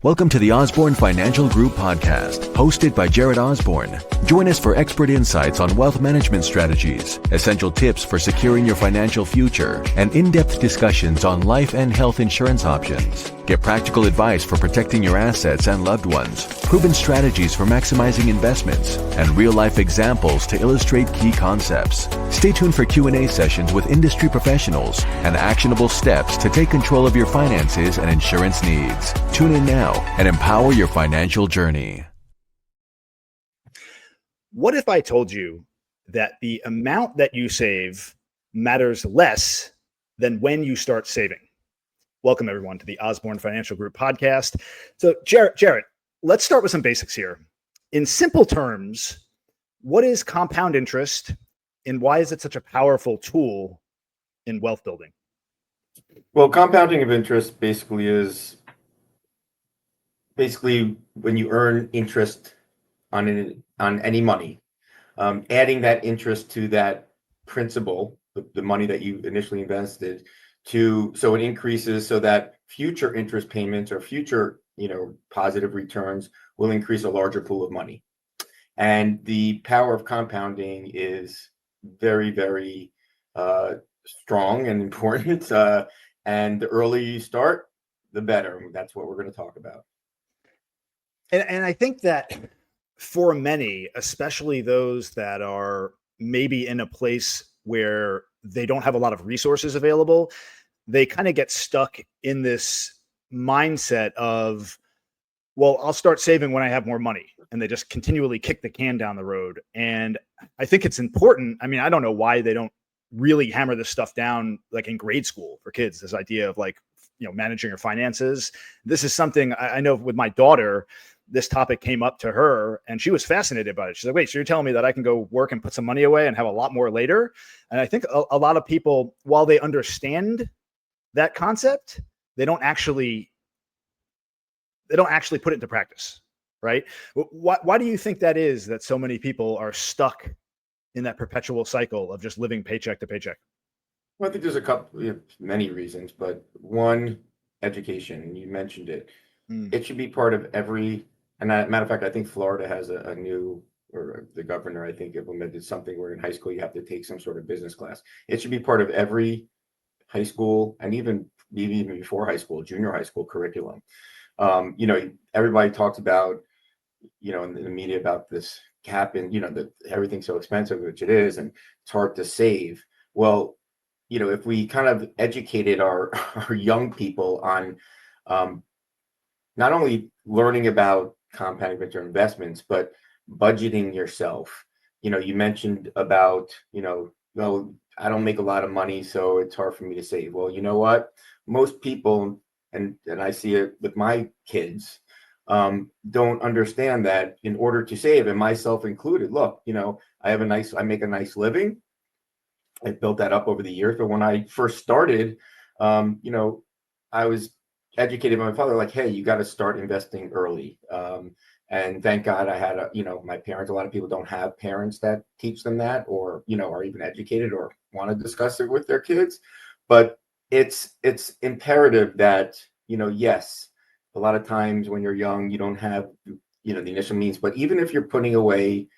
Welcome to the Osborn Financial Group podcast, hosted by Jarrett Osborn. Join us for expert insights on wealth management strategies, essential tips for securing your financial future, and in-depth discussions on life and health insurance options. Get practical advice for protecting your assets and loved ones, proven strategies for maximizing investments, and real-life examples to illustrate key concepts. Stay tuned for Q&A sessions with industry professionals and actionable steps to take control of your finances and insurance needs. Tune in now and empower your financial journey. What if I told you that the amount that you save matters less than when you start saving? Welcome, everyone, to the Osborn Financial Group podcast. So, Jarrett, let's start with some basics here. In simple terms, what is compound interest and why is it such a powerful tool in wealth building? Well, compounding of interest is when you earn interest on any money, adding that interest to that principal, the money that you initially invested, so it increases so that future interest payments or future positive returns will increase a larger pool of money. And the power of compounding is very, very strong and important. And the earlier you start, the better. That's what we're going to talk about. And I think that for many, especially those that are maybe in a place where they don't have a lot of resources available, they kind of get stuck in this mindset of, well, I'll start saving when I have more money. And they just continually kick the can down the road. And I think it's important. I mean, I don't know why they don't really hammer this stuff down like in grade school for kids, this idea of managing your finances. This is something I know with my daughter, this topic came up to her and she was fascinated by it. She's like, wait, so you're telling me that I can go work and put some money away and have a lot more later? And I think a lot of people, while they understand that concept, they don't actually put it into practice, right? Why do you think that is, that so many people are stuck in that perpetual cycle of just living paycheck to paycheck? Well, I think there's many reasons, but one, education. You mentioned it. It should be part of every. And matter of fact, I think Florida has a new, or the governor, I think, implemented something where in high school you have to take some sort of business class. It should be part of every high school and even before high school, junior high school curriculum. Everybody talks about, in the media about this gap in, that everything's so expensive, which it is, and it's hard to save. Well, if we kind of educated our young people on not only learning about compounding return investments, but budgeting yourself. You mentioned about, well, I don't make a lot of money, so it's hard for me to save. Well, you know what? Most people, and I see it with my kids, don't understand that in order to save, and myself included, look, I make a nice living. I built that up over the years. But when I first started, I was educated by my father, like, hey, you got to start investing early. And thank God I had my parents. A lot of people don't have parents that teach them that, or are even educated or want to discuss it with their kids. But it's imperative that yes, a lot of times when you're young, you don't have the initial means. But even if you're putting away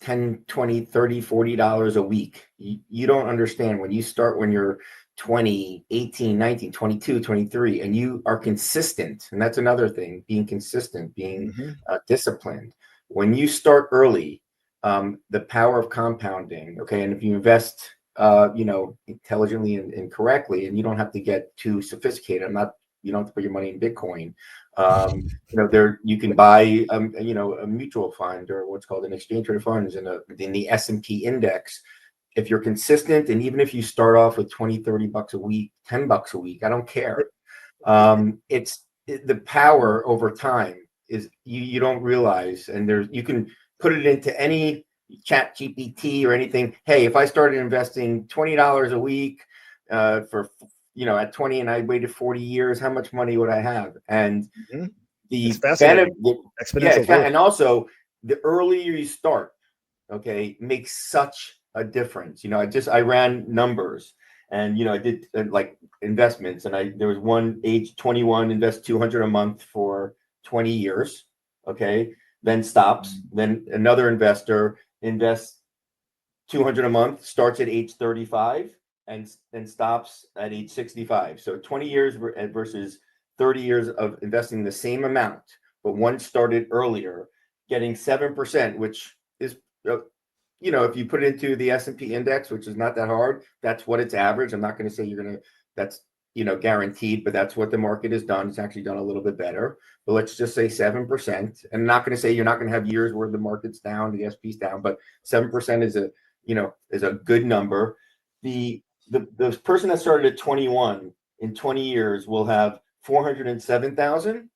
$10, $20, $30, $40 a week, you don't understand when you start when you're 20, 18, 19, 22, 23, and you are consistent. And that's another thing, being consistent, being disciplined. When you start early, the power of compounding, okay, and if you invest, intelligently and correctly, and you don't have to get too sophisticated. You don't have to put your money in Bitcoin. You can buy, a mutual fund or what's called an exchange traded funds in the S&P index. If you're consistent, and even if you start off with $20, $30 a week, $10 a week, I don't care. It's the power over time is you don't realize, and you can put it into any chat GPT or anything. Hey, if I started investing $20 a week for at 20 and I waited 40 years, how much money would I have? And the benefit, and also the earlier you start, okay, makes such a difference. I ran numbers, And, I did like investments, and there was one age 21, invest 200 a month for 20 years. Okay. Then stops. Then another investor invests 200 a month, starts at age 35 and stops at age 65. So 20 years versus 30 years of investing the same amount, but one started earlier, getting 7%, which is, if you put it into the S&P index, which is not that hard, that's what it's average. I'm not going to say that's, guaranteed, but that's what the market has done. It's actually done a little bit better, but let's just say 7%. And I'm not going to say you're not going to have years where the market's down, the S&P's down, but 7% is a good number. The person that started at 21 in 20 years will have 407,000.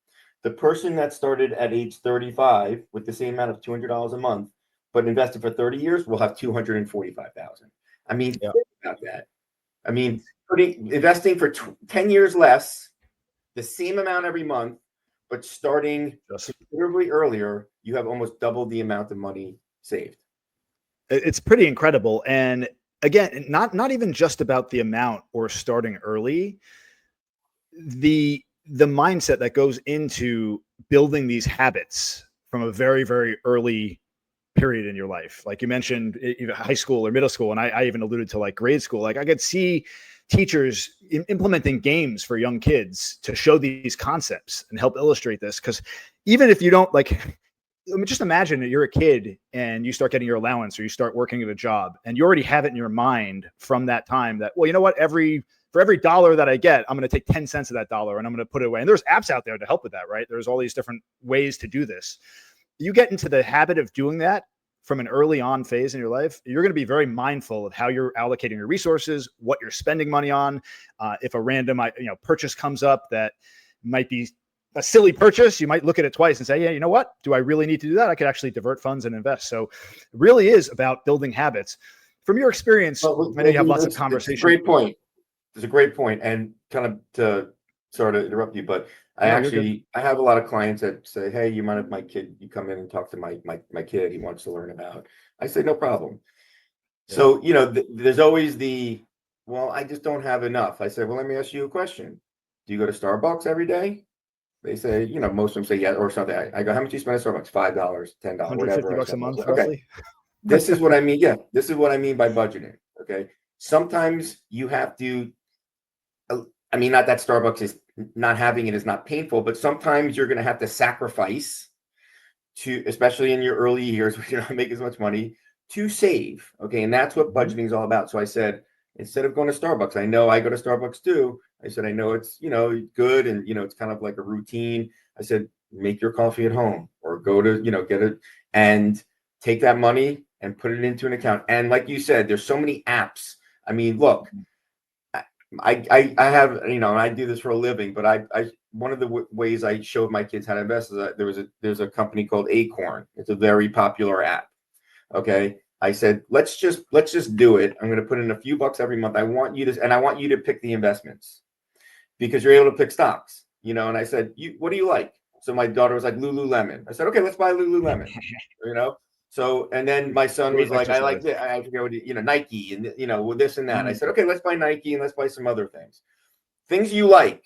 The person that started at age 35 with the same amount of $200 a month, but invested for 30 years will have 245,000. I mean, think about that. I mean, investing for 10 years less, the same amount every month, but starting considerably earlier, you have almost double the amount of money saved. It's pretty incredible. And again, not even just about the amount or starting early, the mindset that goes into building these habits from a very, very early period in your life. Like you mentioned, even high school or middle school. And I even alluded to like grade school. Like I could see teachers implementing games for young kids to show these concepts and help illustrate this. Because even if you don't just imagine that you're a kid and you start getting your allowance or you start working at a job and you already have it in your mind from that time that, well, you know what, for every dollar that I get, I'm going to take 10 cents of that dollar and I'm going to put it away. And there's apps out there to help with that, right? There's all these different ways to do this. You get into the habit of doing that from an early on phase in your life, you're going to be very mindful of how you're allocating your resources, what you're spending money on. If a random, purchase comes up that might be a silly purchase, you might look at it twice and say, yeah, you know what? Do I really need to do that? I could actually divert funds and invest. So it really is about building habits. From your experience, I know you have lots of conversations. It's a great point. It's a great point. And kind of to sort of interrupt you, but I have a lot of clients that say, hey, you mind if you come in and talk to my kid, he wants to learn about. I say, no problem. Yeah. So, there's always well, I just don't have enough. I say, well, let me ask you a question. Do you go to Starbucks every day? They say, most of them say yes or something. I go, how much do you spend at Starbucks? $5, $10, whatever. $150 a month, okay. Roughly. This is what I mean. Yeah, this is what I mean by budgeting. Okay. Sometimes you have to, not that Starbucks is not having it is not painful, but sometimes you're going to have to sacrifice especially in your early years when you don't make as much money, to save. Okay. And that's what budgeting is all about. So I said, instead of going to Starbucks, I know I go to Starbucks too. I said, I know it's, good. And, it's kind of like a routine. I said, make your coffee at home or go to, get it and take that money and put it into an account. And like you said, there's so many apps. I mean, look, I have, and I do this for a living, but one of the ways I showed my kids how to invest is that there's a company called Acorn. It's a very popular app. Okay. I said, let's just do it. I'm going to put in a few bucks every month. I want you to pick the investments because you're able to pick stocks, and I said, what do you like? So my daughter was like, Lululemon. I said, okay, let's buy Lululemon, So, and then my son was like, I like that. I forget what, Nike and, with this and that. I said, okay, let's buy Nike and let's buy some other things you like,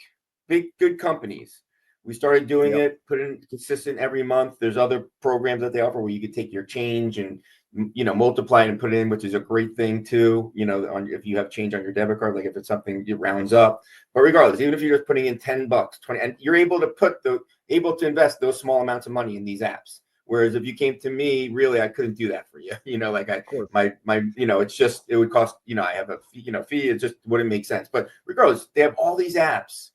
big, good companies. We started doing it, put in consistent every month. There's other programs that they offer where you could take your change and, multiply it and put it in, which is a great thing too, if you have change on your debit card, like if it's something it rounds up, but regardless, even if you're just putting in $10, 20, and you're able to invest those small amounts of money in these apps. Whereas if you came to me, really, I couldn't do that for you. It's just, it would cost, I have a fee. It just wouldn't make sense. But regardless, they have all these apps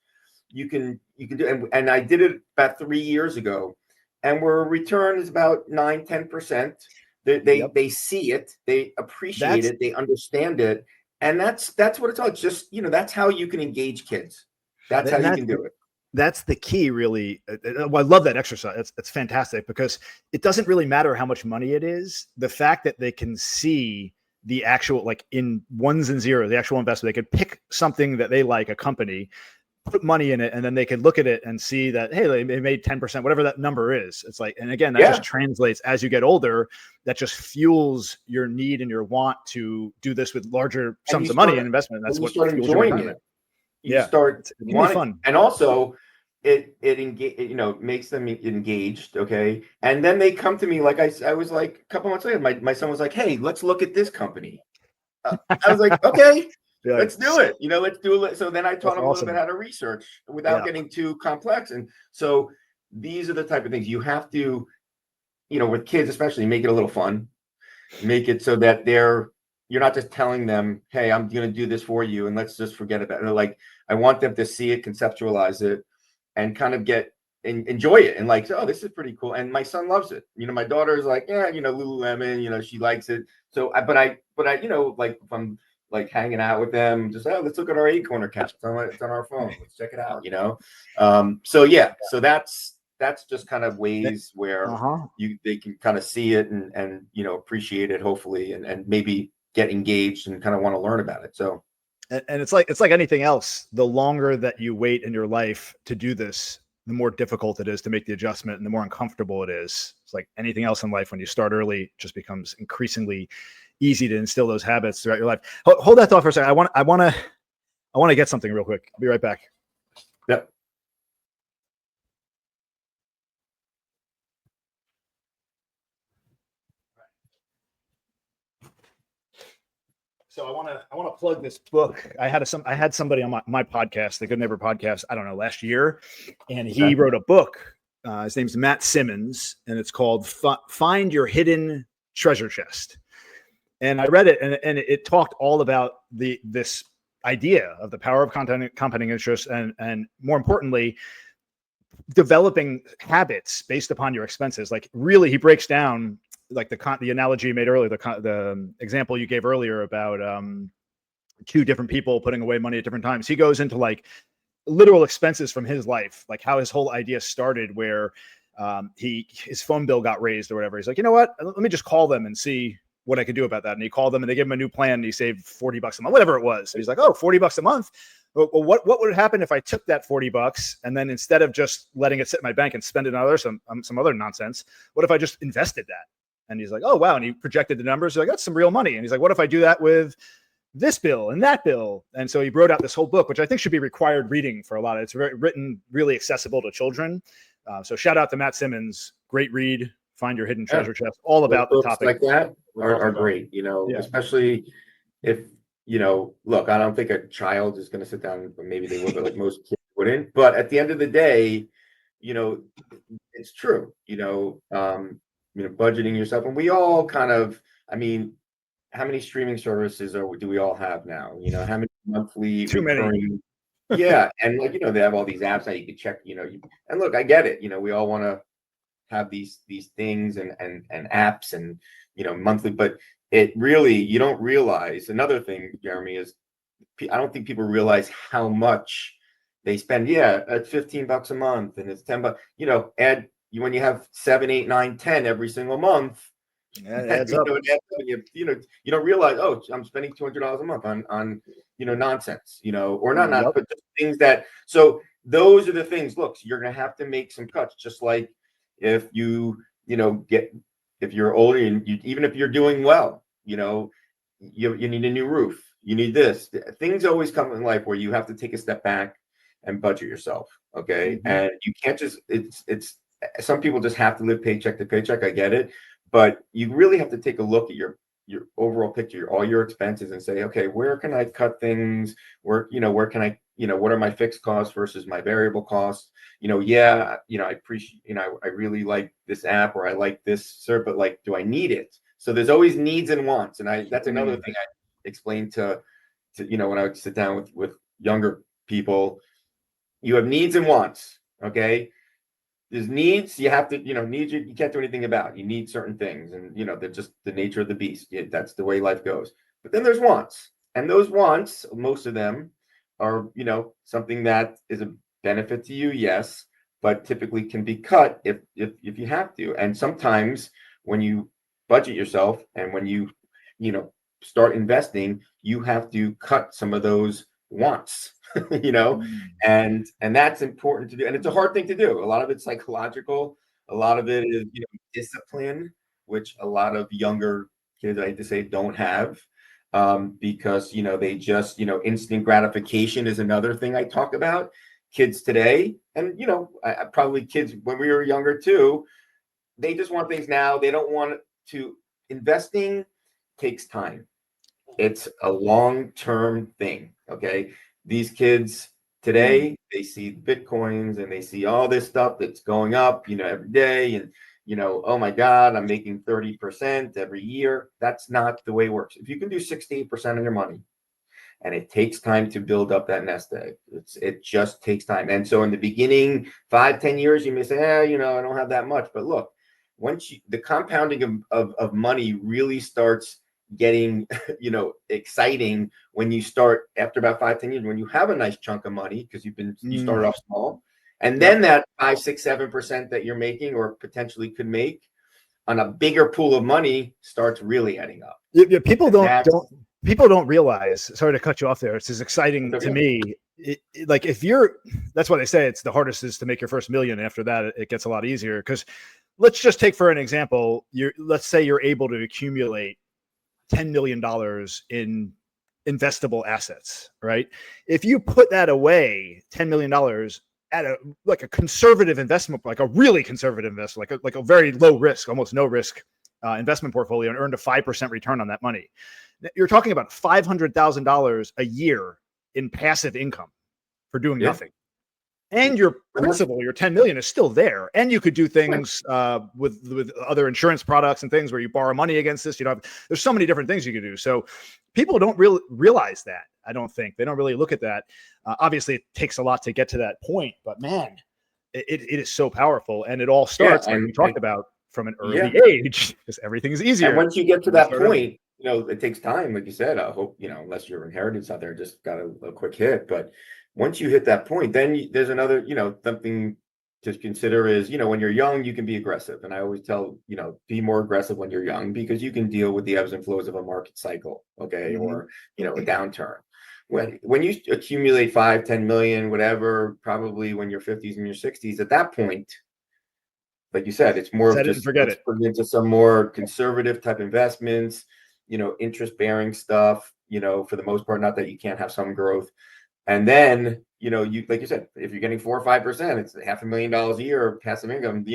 you can do. And I did it about 3 years ago, and where return is about 9-10%. They see it, they appreciate it, they understand it. And that's what it's all. It's just, that's how you can engage kids. That's how you can do it. That's the key, really. Well, I love that exercise. It's fantastic because it doesn't really matter how much money it is. The fact that they can see the actual, like in ones and zeros, the actual investment, they could pick something that they like, a company, put money in it, and then they could look at it and see that, hey, they made 10%, whatever that number is. It's like, and again, that just translates as you get older. That just fuels your need and your want to do this with larger sums of money and investment. And that's what fuels your retirement. You start wanting fun. And also it makes them engaged. Okay. And then they come to me, like I was like, a couple months later, my son was like, hey, let's look at this company. I was like, okay, let's do it. Let's do it. So then I taught him a little bit how to research without getting too complex. And so these are the type of things you have to, with kids, especially, make it a little fun, make it so that you're not just telling them, hey, I'm going to do this for you and let's just forget about it. Like, I want them to see it, conceptualize it, and kind of enjoy it. And like, oh, this is pretty cool. And my son loves it. My daughter is like, yeah, Lululemon, she likes it. So, but I, like if I'm like hanging out with them, just, let's look at our Acorn account. It's on our phone. Let's check it out, So yeah, so that's just kind of ways where they can kind of see it and appreciate it, hopefully, and maybe get engaged and kind of want to learn about it. So, and it's like anything else. The longer that you wait in your life to do this, the more difficult it is to make the adjustment and the more uncomfortable it is. It's like anything else in life. When you start early, it just becomes increasingly easy to instill those habits throughout your life. Hold that thought for a second. I want to get something real quick. I'll be right back. Yep. So I want to plug this book. I had somebody on my podcast, the Good Neighbor podcast, I don't know, last year, and he wrote a book. His name's Matt Simmons, and it's called Find Your Hidden Treasure Chest. And I read it, and it talked all about this idea of the power of compounding interest, and more importantly, developing habits based upon your expenses. Like, really, he breaks down, like the analogy you made earlier, the example you gave earlier about two different people putting away money at different times. He goes into like literal expenses from his life, like how his whole idea started, where his phone bill got raised or whatever. He's like, you know what? Let me just call them and see what I could do about that. And he called them and they gave him a new plan and he saved $40 a month, whatever it was. So he's like, oh, $40 a month. Well, what would happen if I took that $40 and then instead of just letting it sit in my bank and spend it on some other nonsense, what if I just invested that? And he's like, oh, wow. And he projected the numbers. He's like, that's some real money. And he's like, what if I do that with this bill and that bill? And so he wrote out this whole book, which I think should be required reading for a lot of it's written really accessible to children. So shout out to Matt Simmons. Great read. Find Your Hidden Treasure Chest. All about the topic. Like that are great, especially if, look, I don't think a child is going to sit down, maybe they would, but like most kids wouldn't. But at the end of the day, it's true, budgeting yourself. And we all kind of, how many streaming services do we all have now? How many monthly? Too many. Yeah. And like, they have all these apps that you can check, and look, I get it. We all want to have these things and apps and, monthly, but it really, you don't realize. Another thing, Jeremy, is I don't think people realize how much they spend. Yeah. It's $15 a month and it's $10, add when you have 7, 8, 9, 10 every single month, it adds up. You don't realize, oh, I'm spending $200 a month on nonsense, or not, but things that. So those are the things. Look, you're gonna have to make some cuts, just like if you if you're older and even if you're doing well, you need a new roof, you need this. Things always come in life where you have to take a step back and budget yourself. Okay, and you can't just it's. Some people just have to live paycheck to paycheck. I get it, but you really have to take a look at your overall picture, all your expenses, and say, okay, where can I cut things? Where can I, what are my fixed costs versus my variable costs? I appreciate, I really like this app or I like this, sir, but like, do I need it? So there's always needs and wants, and that's another thing I explain to when I would sit down with younger people. You have needs and wants. Okay. There's needs you have to, needs you can't do anything about. You need certain things, and they're just the nature of the beast. That's the way life goes. But then there's wants, and those wants, most of them are, something that is a benefit to you, yes, but typically can be cut if you have to. And sometimes when you budget yourself and when you start investing, you have to cut some of those wants, you know, and that's important to do. And it's a hard thing to do. A lot of it's psychological. A lot of it is, discipline, which a lot of younger kids, I hate to say, don't have, because, they just, instant gratification is another thing I talk about. Kids today, and, probably kids when we were younger too, they just want things now. They don't want to. Investing takes time. It's a long-term thing. Okay. These kids today, they see Bitcoins and they see all this stuff that's going up, every day. And, oh my God, I'm making 30% every year. That's not the way it works. If you can do 68% of your money, and it takes time to build up that nest egg. It just takes time. And so in the beginning, 5-10 years, you may say, I don't have that much. But look, once the compounding of money really starts getting, exciting when you start after about 5-10 years, when you have a nice chunk of money, because you started off small. And then that 5, 6, 7% that you're making or potentially could make on a bigger pool of money starts really adding up. Yeah, people don't realize, sorry to cut you off there. It's as exciting to me. Like that's why they say it's the hardest is to make your first million. After that, it gets a lot easier. Because let's just take for an example, let's say you're able to accumulate $10 million in investable assets, right? If you put that away, $10 million at a conservative investment, like a really conservative investment, like a very low risk, almost no risk investment portfolio, and earned a 5% return on that money. You're talking about $500,000 a year in passive income for doing nothing. And your principal, your 10 million is still there. And you could do things with other insurance products and things where you borrow money against this. There's so many different things you could do. So people don't realize that. I don't think they don't really look at that. Obviously, it takes a lot to get to that point, but man, it is so powerful. And it all starts, like we talked about, from an early age, because everything is easier. And once you get to that point, it takes time. Like you said, I hope, unless your inheritance out there just got a quick hit. But once you hit that point, then there's another, something to consider is, when you're young, you can be aggressive. And I always tell, be more aggressive when you're young, because you can deal with the ebbs and flows of a market cycle. Okay. Or, a downturn. When you accumulate 5, 10 million, whatever, probably when you're 50s and your 60s, at that point, like you said, it's more of just put into some more conservative type investments, interest bearing stuff, for the most part, not that you can't have some growth. And then, you, like you said, if you're getting 4 or 5%, it's $500,000 a year of passive income,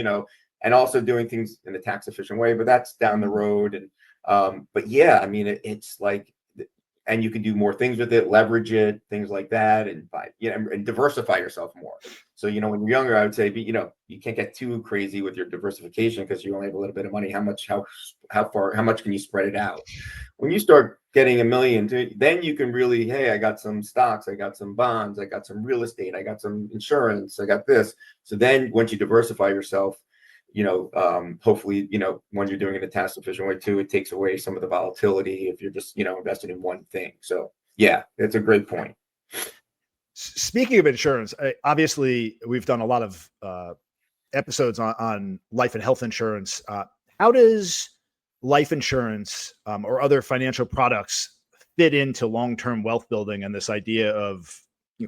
and also doing things in a tax efficient way, but that's down the road. And, but yeah, I mean, it's like, and you can do more things with it, leverage it, things like that, and and diversify yourself more. So, when you're younger, I would say, you can't get too crazy with your diversification because you only have a little bit of money. How much can you spread it out? When you start getting $1 million, then you can really, hey, I got some stocks, I got some bonds, I got some real estate, I got some insurance, I got this. So then once you diversify yourself, hopefully, when you're doing it in a tax efficient way too, it takes away some of the volatility if you're just, invested in one thing. So yeah, it's a great point. Speaking of insurance, obviously we've done a lot of episodes on life and health insurance. How does life insurance or other financial products fit into long-term wealth building and this idea of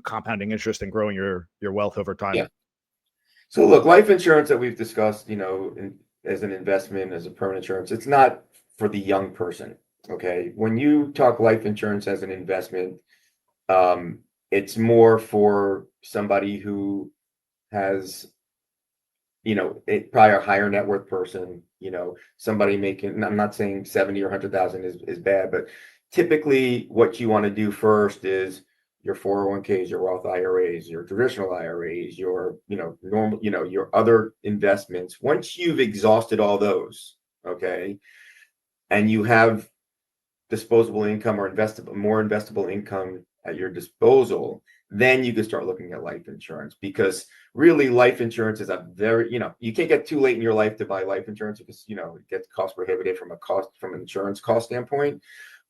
compounding interest and growing your wealth over time? Yeah. So look, life insurance that we've discussed, as an investment, as a permanent insurance, it's not for the young person. Okay. When you talk life insurance as an investment, it's more for somebody who has, probably a higher net worth person, somebody making, I'm not saying 70 or 100,000 is bad, but typically what you want to do first is your 401ks, your Roth IRAs, your traditional IRAs, your, normal, your other investments. Once you've exhausted all those, okay, and you have disposable income or more investable income at your disposal, then you can start looking at life insurance, because really life insurance is a very, you can't get too late in your life to buy life insurance because, it gets cost prohibitive from an insurance cost standpoint.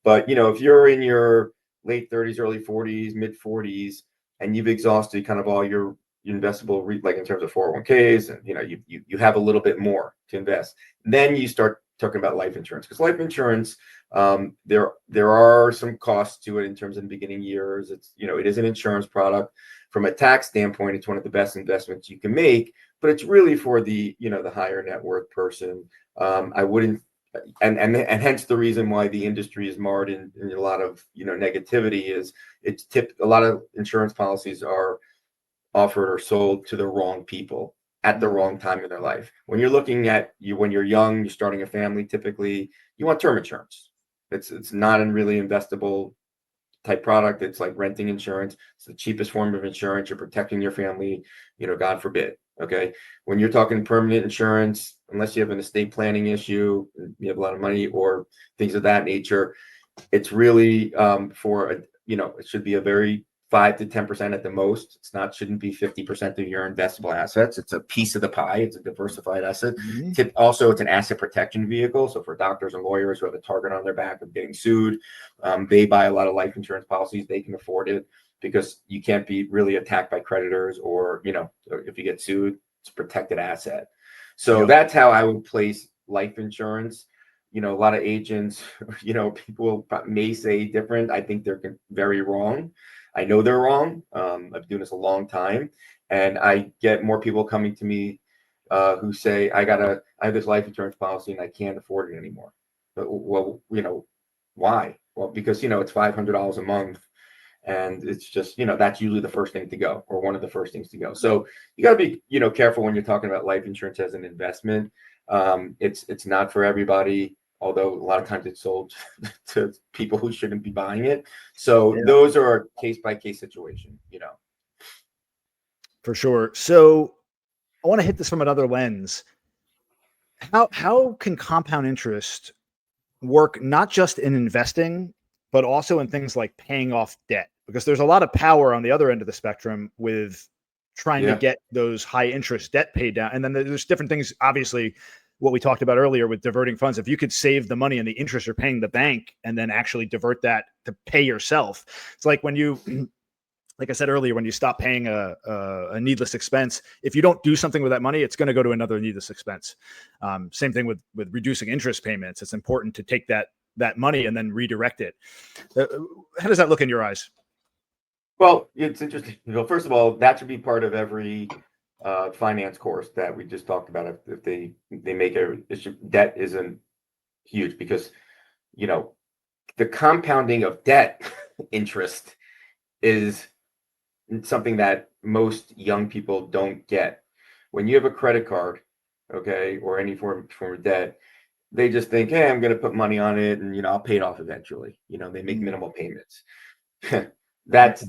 But, if you're in your late 30s, early 40s, mid 40s, and you've exhausted kind of all your investable, like in terms of 401ks, and, you have a little bit more to invest, then you start talking about life insurance, because life insurance, there are some costs to it in terms of the beginning years. It's, it is an insurance product. From a tax standpoint, it's one of the best investments you can make, but it's really for the, the higher net worth person. I wouldn't, and hence the reason why the industry is marred in a lot of, negativity is a lot of insurance policies are offered or sold to the wrong people at the wrong time in their life. When you're looking at when you're young, you're starting a family, typically you want term insurance. It's not a really investable type product. It's like renting insurance. It's the cheapest form of insurance. You're protecting your family, God forbid. Okay. When you're talking permanent insurance, unless you have an estate planning issue, you have a lot of money or things of that nature, it's really it should be a very 5 to 10% at the most. Shouldn't be 50% of your investable assets. It's a piece of the pie. It's a diversified asset. Also, it's an asset protection vehicle. So for doctors and lawyers who have a target on their back of getting sued, they buy a lot of life insurance policies. They can afford it because you can't be really attacked by creditors, or if you get sued, it's a protected asset. So that's how I would place life insurance. A lot of agents, people may say different. I think they're very wrong. I know they're wrong. I've been doing this a long time, and I get more people coming to me who say, I have this life insurance policy and I can't afford it anymore. But, well, why? Well, because, it's $500 a month, and it's just, that's usually the first thing to go, or one of the first things to go. So you got to be, careful when you're talking about life insurance as an investment. It's not for everybody, although a lot of times it's sold to people who shouldn't be buying it. So those are a case-by-case situation, For sure. So I want to hit this from another lens. How can compound interest work not just in investing, but also in things like paying off debt? Because there's a lot of power on the other end of the spectrum with trying to get those high interest debt paid down. And then there's different things, obviously, what we talked about earlier with diverting funds. If you could save the money and the interest you're paying the bank and then actually divert that to pay yourself. It's like when you, like I said earlier, when you stop paying a needless expense, if you don't do something with that money, it's going to go to another needless expense. Same thing with reducing interest payments. It's important to take that money and then redirect it. How does that look in your eyes? Well, it's interesting. First of all, that should be part of every finance course that we just talked about. If they make debt isn't huge, because the compounding of debt interest is something that most young people don't get. When you have a credit card, okay, or any form of debt, they just think, hey, I'm going to put money on it and I'll pay it off eventually. They make minimal payments. That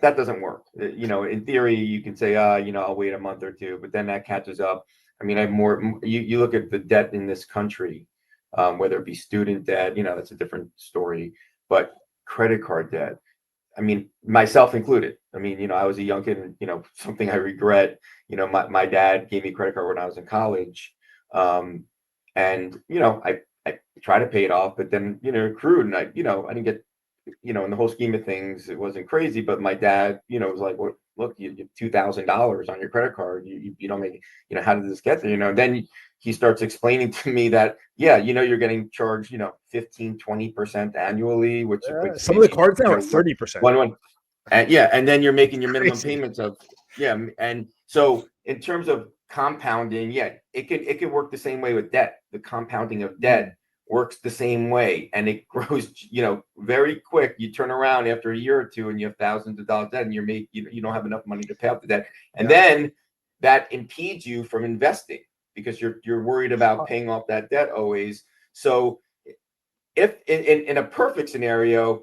doesn't work. In theory, you can say, I'll wait a month or two, but then that catches up. I mean, I have more. You look at the debt in this country, whether it be student debt, that's a different story. But credit card debt, I mean, myself included. I mean, I was a young kid, and something I regret. My dad gave me a credit card when I was in college, and I tried to pay it off, but then accrued, and I didn't get. In the whole scheme of things, it wasn't crazy. But my dad, was like, well, look, you have $2,000 on your credit card. You don't make, how did this get there? Then he starts explaining to me that, you're getting charged, 15, 20% annually, which some of the cards now are 30%. And then you're making your minimum payments of, and so in terms of compounding, it can work the same way with debt. The compounding of debt works the same way, and it grows, very quick. You turn around after a year or two and you have thousands of dollars debt, and you don't have enough money to pay off the debt. And then that impedes you from investing because you're worried about paying off that debt always. So if in a perfect scenario,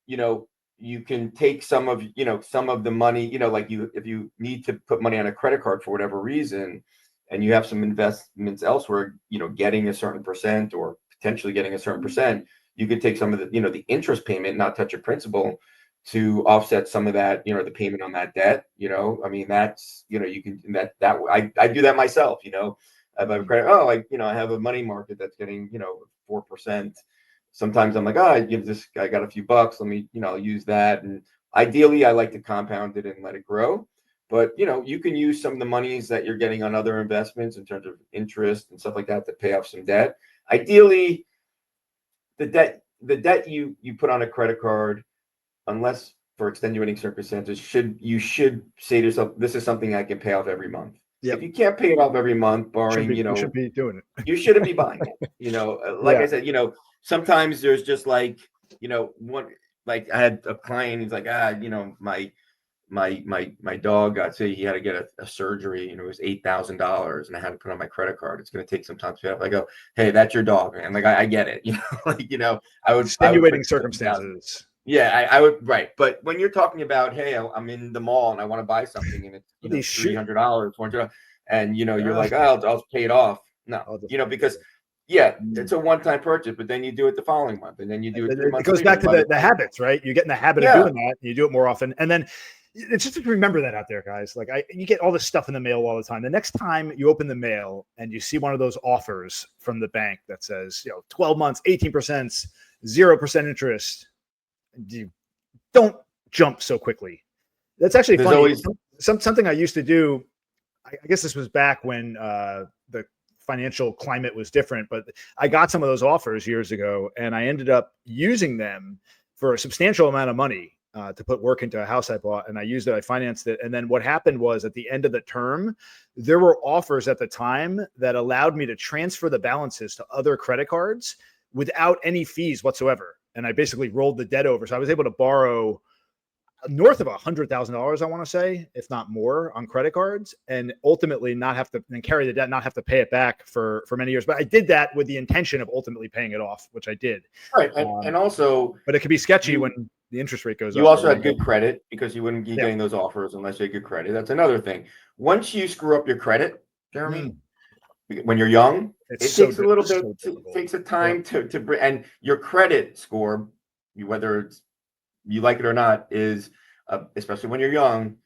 you can take some of the money, if you need to put money on a credit card for whatever reason, and you have some investments elsewhere, getting a certain percent or potentially getting a certain percent, you could take some of the, the interest payment, not touch your principal, to offset some of that, the payment on that debt. I mean, that's, you can, I do that myself. I have a credit, I have a money market that's getting, 4%. Sometimes I'm like, I got a few bucks. Let me, use that. And ideally, I like to compound it and let it grow. But, you can use some of the monies that you're getting on other investments in terms of interest and stuff like that to pay off some debt. ideally, the debt you put on a credit card, unless for extenuating circumstances, you should say to yourself, this is something I can pay off every month. Yep. If you can't pay it off every month, barring, You should be doing it. you shouldn't be buying it. Like Yeah. I said, sometimes there's just like, one, like I had a client, he's like, my dog got say he had to get a surgery, it was $8,000, and I had to put on my credit card. It's going to take some time to pay off. I go, hey, that's your dog, man. Like I get it, I would extenuating circumstances. Yeah, I would, right. But when you're talking about, hey, I'm in the mall and I want to buy something, and it's $300, $400, and you're like, oh, I'll pay it off. No, because it's a one-time purchase, but then you do it the following month, and then you do it 3 months. It goes back to the habits, right? You get in the habit of doing that, and you do it more often, and then it's just to remember that out there, guys. Like you get all this stuff in the mail all the time. The next time you open the mail and you see one of those offers from the bank that says, 12 months, 18%, 0% interest, you don't jump so quickly. That's actually funny. Something I used to do. I guess this was back when the financial climate was different, but I got some of those offers years ago, and I ended up using them for a substantial amount of money to put work into a house I bought, and I used it. I financed it, and then what happened was at the end of the term, there were offers at the time that allowed me to transfer the balances to other credit cards without any fees whatsoever. And I basically rolled the debt over. So I was able to borrow north of $100,000, I want to say, if not more, on credit cards, and ultimately not have to carry the debt, not have to pay it back for many years. But I did that with the intention of ultimately paying it off, which I did. Right. And also, but it could be sketchy when the interest rate goes up. You also had good credit, because you wouldn't be getting those offers unless you had good credit. That's another thing. Once you screw up your credit, Jeremy, when you're young, it takes a little bit, takes a time to bring, and your credit score, whether it's you like it or not, is especially when you're young,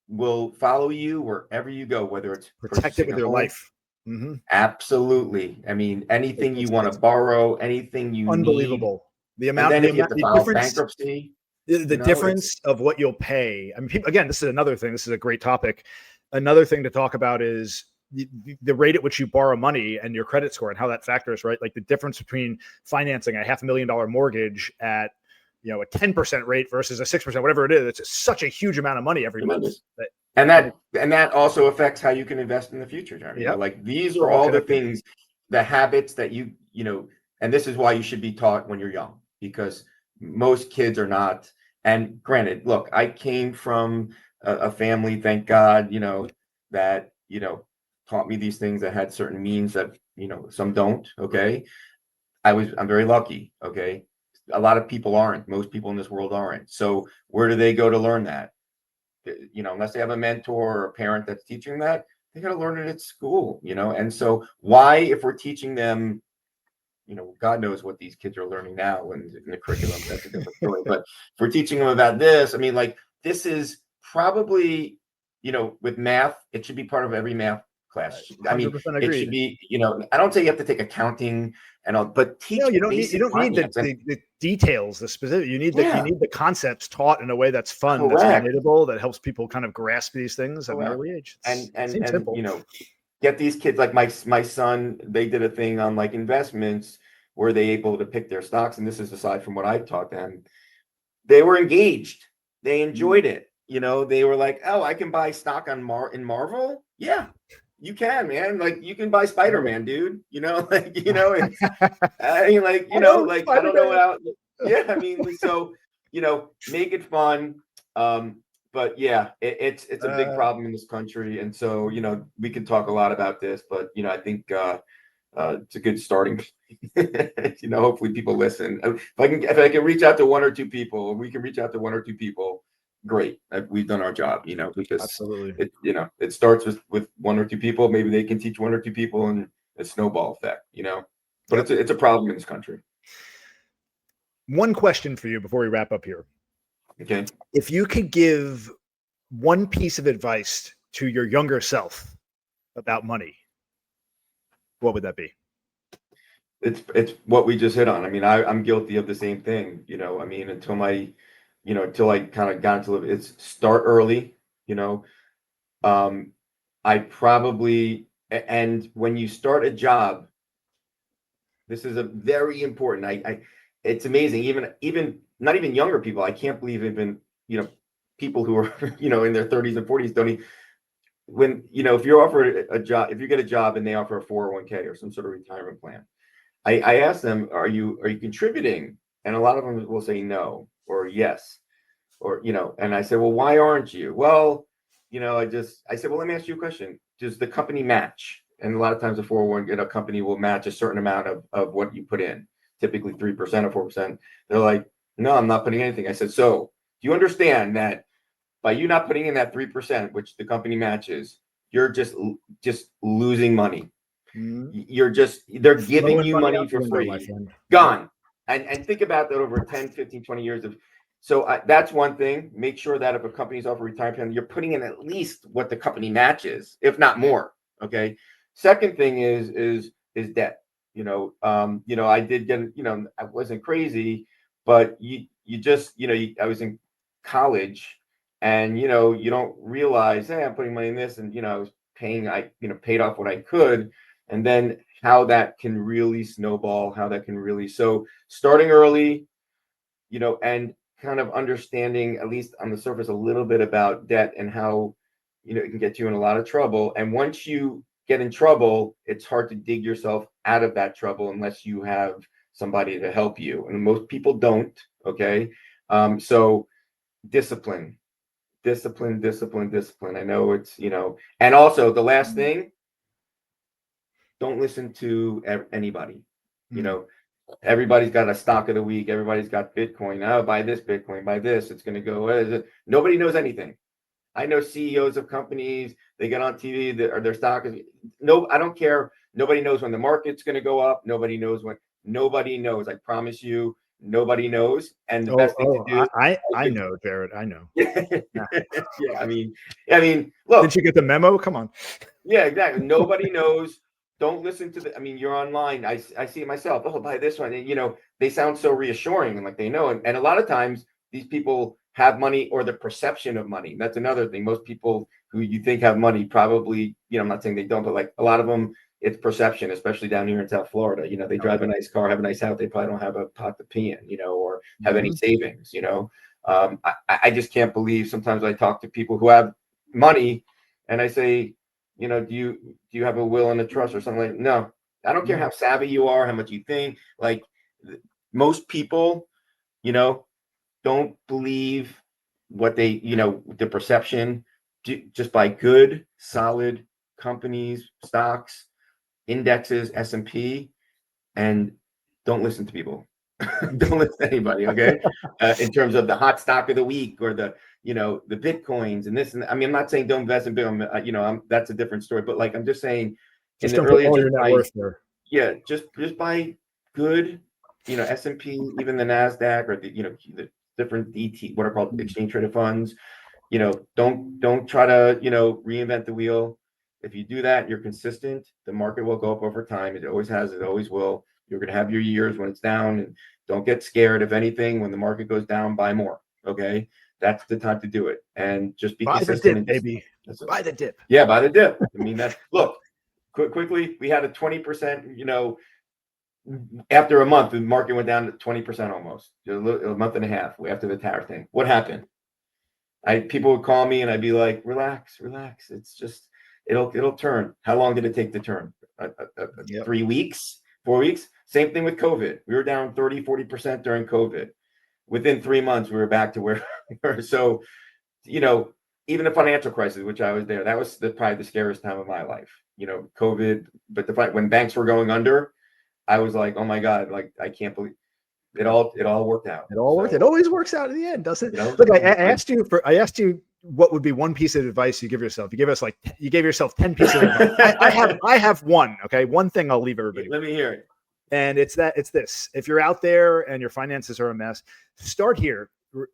will follow you wherever you go, whether it's protected with your life. Mm-hmm. Absolutely. I mean, anything you want to borrow, anything you unbelievable. Need. The amount, and then if you have to file bankruptcy, the difference of what you'll pay. I mean, people, again, this is another thing. This is a great topic. Another thing to talk about is the rate at which you borrow money and your credit score and how that factors, right? Like the difference between financing a $500,000 mortgage at, a 10% rate versus a 6%, whatever it is. It's such a huge amount of money every month. And that also affects how you can invest in the future, Jeremy. Like these are all the things, the habits that you and this is why you should be taught when you're young, because most kids are not. And granted, look, I came from a family, thank God, that, taught me these things that had certain means that, some don't. Okay. I'm very lucky. Okay. A lot of people aren't. Most people in this world aren't. So where do they go to learn that? Unless they have a mentor or a parent that's teaching that, they got to learn it at school, And so why, if we're teaching them, God knows what these kids are learning now in the curriculum, that's a different story. But if we're teaching them about this, I mean, like, this is probably, with math, it should be part of every math class. I mean, it should be, I don't say you have to take accounting and all, but teach. You don't need the details, the specific. You need the concepts taught in a way that's fun, that's relatable, that helps people kind of grasp these things at an early age. And get these kids, like my son, they did a thing on like investments where they able to pick their stocks, and this is aside from what I taught them. They were engaged. They enjoyed it. They were like, oh, I can buy stock in Marvel. Yeah. You can, man. Like, you can buy Spider-Man, dude. It's, I mean, like, I don't know how. Yeah, I mean, so, make it fun. But yeah, it's a big problem in this country, and so we can talk a lot about this, but I think it's a good starting. Hopefully people listen. If I can reach out to one or two people, we can reach out to one or two people. Great, we've done our job, because absolutely, it starts with one or two people. Maybe they can teach one or two people, and a snowball effect, But it's a problem in this country. One question for you before we wrap up here. Okay, if you could give one piece of advice to your younger self about money, what would that be? It's what we just hit on. I mean, I'm guilty of the same thing. I mean, until I kind of got into it, it's start early, I probably, and when you start a job, This is a very important. It's amazing. Even not even younger people. I can't believe even people who are in their 30s and 40s don't even, when if you're offered a job, if you get a job and they offer a 401k or some sort of retirement plan, I ask them, are you contributing? And a lot of them will say no or yes, or and I say, well, why aren't you? Well, I said, well, let me ask you a question. Does the company match? And a lot of times the 401 company will match a certain amount of what you put in, typically 3% or 4%. They're like, no, I'm not putting anything. I said, so do you understand that by you not putting in that 3%, which the company matches, you're just losing money. They're giving you money for free, gone. And think about that over 10, 15, 20 years of. So that's one thing. Make sure that if a company's offer retirement plan, you're putting in at least what the company matches, if not more. Okay. Second thing is debt. I did get, I wasn't crazy, but you just, I was in college, and you don't realize, hey, I'm putting money in this, and I was paying, paid off what I could, and then how that can really snowball, so starting early, and kind of understanding, at least on the surface, a little bit about debt and how it can get you in a lot of trouble. And once you get in trouble, it's hard to dig yourself out of that trouble unless you have somebody to help you, and most people don't. Okay. So discipline. I know it's, and also the last thing, don't listen to anybody. Everybody's got a stock of the week. Everybody's got Bitcoin. Oh, buy this Bitcoin, buy this. It's going to go. Nobody knows anything. I know CEOs of companies, they get on TV, their stock is, no, I don't care. Nobody knows when the market's going to go up. Nobody knows. I promise you, nobody knows. And the best thing to do. I know, Jarrett. I know. Yeah. I mean, look. Did you get the memo? Come on. Yeah, exactly. Nobody knows. Don't listen to you're online. I see it myself. Oh, buy this one. And, they sound so reassuring and like they know. And a lot of times these people have money, or the perception of money. That's another thing. Most people who you think have money probably, I'm not saying they don't, but like a lot of them, it's perception, especially down here in South Florida. They drive a nice car, have a nice house. They probably don't have a pot to pee in, or have any savings, I just can't believe sometimes I talk to people who have money and I say, do you have a will and a trust or something like that? No, I don't care how savvy you are, how much you think. Like most people, don't believe what they, the perception, just by good, solid companies, stocks, indexes, S&P, and don't listen to people. Don't listen to anybody. Okay. In terms of the hot stock of the week, or the Bitcoins and this, and I mean, I'm not saying don't invest in Bitcoin. That's a different story. But like, I'm just saying, just don't put all your net worth there. Yeah, just buy good, S&P, even the Nasdaq, or the different what are called exchange traded funds. Don't try to reinvent the wheel. If you do that, you're consistent. The market will go up over time. It always has. It always will. You're going to have your years when it's down, and don't get scared. If anything, when the market goes down, buy more. Okay, that's the time to do it, and just be consistent. Buy the dip, baby. Buy the dip. Yeah, buy the dip. I mean, that. Look, quickly, we had a 20%. After a month, the market went down to 20% almost. A month and a half after the tariff thing. What happened? People would call me, and I'd be like, relax. It's just it'll turn. How long did it take to turn? 3 weeks, 4 weeks. Same thing with COVID. We were down 30-40% during COVID. Within 3 months, we were back to where we were. So, even the financial crisis, which I was there, that was probably the scariest time of my life. COVID. But when banks were going under, I was like, oh my God, like I can't believe it all worked out. It all worked. It always works out in the end, doesn't it? Look, I asked you what would be one piece of advice you give yourself. You gave yourself 10 pieces of advice. I have one. Okay. One thing I'll leave everybody. Let me hear it. And it's this. If you're out there and your finances are a mess, start here.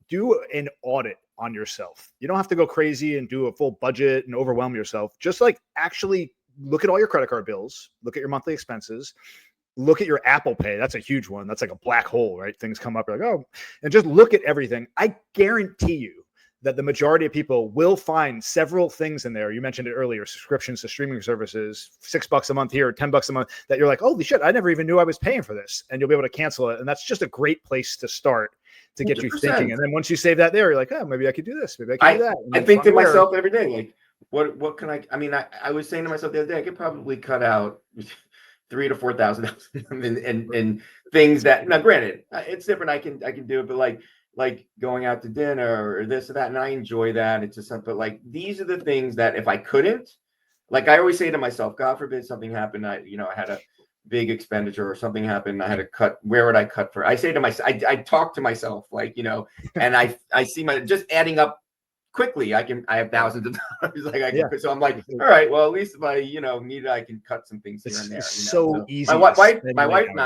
Do an audit on yourself. You don't have to go crazy and do a full budget and overwhelm yourself. Just like actually look at all your credit card bills, look at your monthly expenses, look at your Apple Pay. That's a huge one. That's like a black hole, right? Things come up, you're like, oh, and just look at everything. I guarantee you that the majority of people will find several things in there. You mentioned it earlier, subscriptions to streaming services, $6 a month here, $10 a month, that you're like, holy shit, I never even knew I was paying for this. And you'll be able to cancel it. And that's just a great place to start to get 100%. You thinking. And then once you save that there, you're like, oh, maybe I could do this. Maybe I could do that. I think to myself every day, like, what can I mean, I was saying to myself the other day, I could probably cut out $3,000 to $4,000 in things that, now granted, it's different. I can do it, but like going out to dinner or this or that. And I enjoy that. It's just something, but like, these are the things that if I couldn't, like I always say to myself, God forbid something happened. I had a big expenditure or something happened. I had to cut. Where would I cut for? I say to myself, I talk to myself, like, and I see my, just adding up quickly. I have thousands of dollars. Like so I'm like, all right, well, at least if I, need it, I can cut some things here and there. So easy. My wife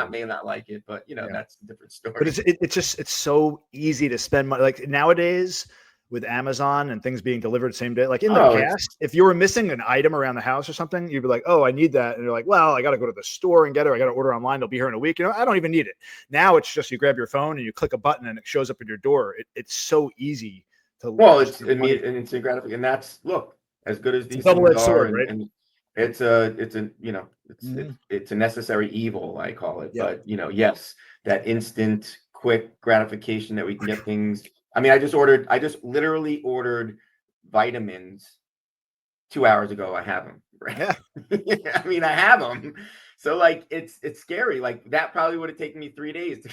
may not like it, but that's a different story. But it's so easy to spend money. Like nowadays with Amazon and things being delivered same day, like in the past, if you were missing an item around the house or something, you'd be like, oh, I need that. And you're like, well, I got to go to the store and get it. I got to order online. They'll be here in a week. I don't even need it. Now it's just, you grab your phone and you click a button and it shows up at your door. It's so easy. It's immediate and instant gratification, and that's, look, as good as these things are, right? And it's a necessary evil, I call it. But yes, that instant, quick gratification that we can get things. I mean, I just literally ordered vitamins 2 hours ago. I have them, right? Yeah. I mean, I have them. So like, it's scary. Like that probably would have taken me 3 days to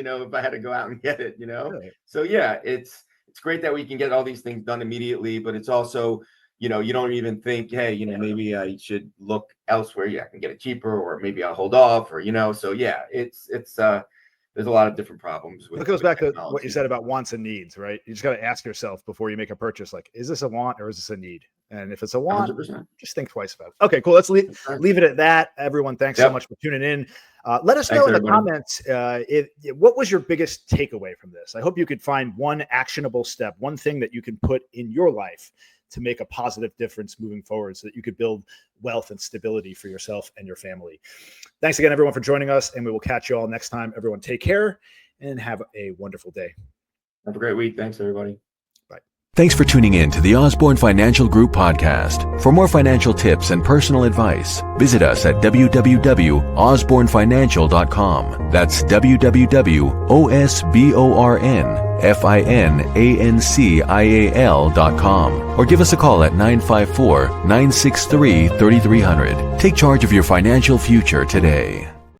go, if I had to go out and get it, Right. So yeah, it's great that we can get all these things done immediately, but it's also, you don't even think, hey, maybe I should look elsewhere. Yeah, I can get it cheaper, or maybe I'll hold off, or, so yeah, it's there's a lot of different problems. It goes back to what you said about wants and needs, right? You just got to ask yourself before you make a purchase, like, is this a want or is this a need? And if it's a want, 100%. Just think twice about it. Okay, cool. Let's leave it at that. Everyone, thanks so much for tuning in. Let us know in the comments, what was your biggest takeaway from this? I hope you could find one actionable step, one thing that you can put in your life to make a positive difference moving forward so that you could build wealth and stability for yourself and your family. Thanks again, everyone, for joining us, and we will catch you all next time. Everyone, take care and have a wonderful day. Have a great week. Thanks, everybody. Bye. Thanks for tuning in to the Osborn Financial Group podcast. For more financial tips and personal advice, visit us at www.osbornfinancial.com. That's www.osbornfinancial.com. Or give us a call at 954-963-3300. Take charge of your financial future today.